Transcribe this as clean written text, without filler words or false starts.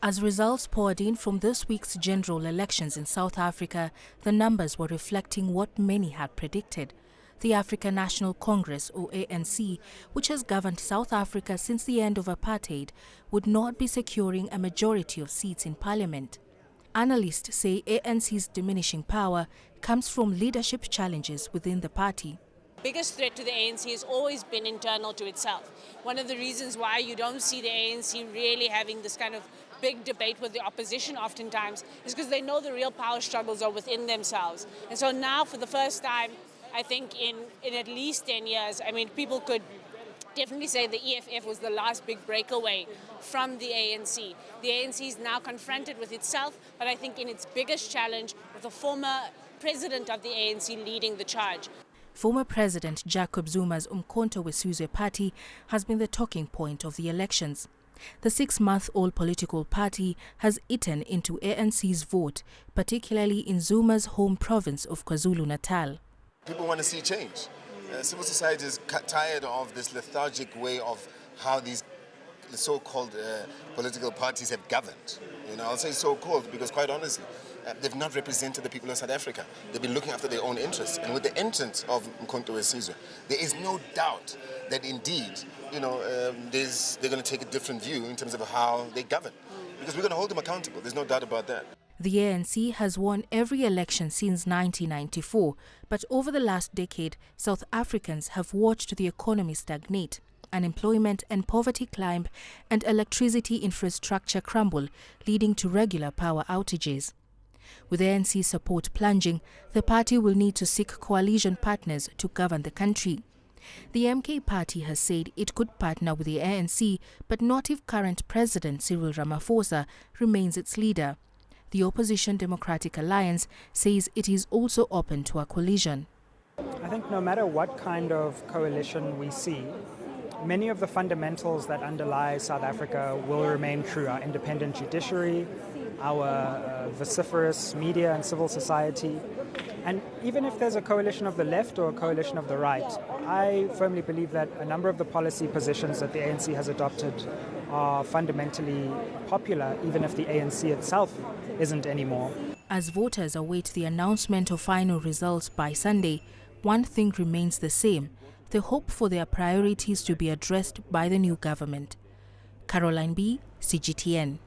As results poured in from this week's general elections in South Africa, the numbers were reflecting what many had predicted. The African National Congress, or ANC, which has governed South Africa since the end of apartheid, would not be securing a majority of seats in parliament. Analysts say ANC's diminishing power comes from leadership challenges within the party. The biggest threat to the ANC has always been internal to itself. One of the reasons why you don't see the ANC really having this kind of big debate with the opposition oftentimes is because they know the real power struggles are within themselves. And so now for the first time, I think in at least 10 years, I mean, people could definitely say the EFF was the last big breakaway from the ANC. The ANC is now confronted with itself, but I think in its biggest challenge with a former president of the ANC leading the charge. Former President Jacob Zuma's Umkhonto weSizwe party has been the talking point of the elections. The 6-month-old political party has eaten into ANC's vote, particularly in Zuma's home province of KwaZulu-Natal. People want to see change. Civil society is tired of this lethargic way of how these so-called political parties have governed. You know, I'll say so-called because quite honestly, they've not represented the people of South Africa. They've been looking after their own interests. And with the entrance of Umkhonto weSizwe, there is no doubt that indeed, you know, they're going to take a different view in terms of how they govern. Because we're going to hold them accountable. There's no doubt about that. The ANC has won every election since 1994, but over the last decade, South Africans have watched the economy stagnate, unemployment and poverty climb, and electricity infrastructure crumble, leading to regular power outages. With ANC support plunging, the party will need to seek coalition partners to govern the country. The MK party has said it could partner with the ANC, but not if current President Cyril Ramaphosa remains its leader. The opposition Democratic Alliance says it is also open to a coalition. I think no matter what kind of coalition we see, many of the fundamentals that underlie South Africa will remain true. Our independent judiciary, our vociferous media and civil society. And even if there's a coalition of the left or a coalition of the right, I firmly believe that a number of the policy positions that the ANC has adopted are fundamentally popular, even if the ANC itself isn't anymore. As voters await the announcement of final results by Sunday, one thing remains the same: the hope for their priorities to be addressed by the new government. Caroline B., CGTN.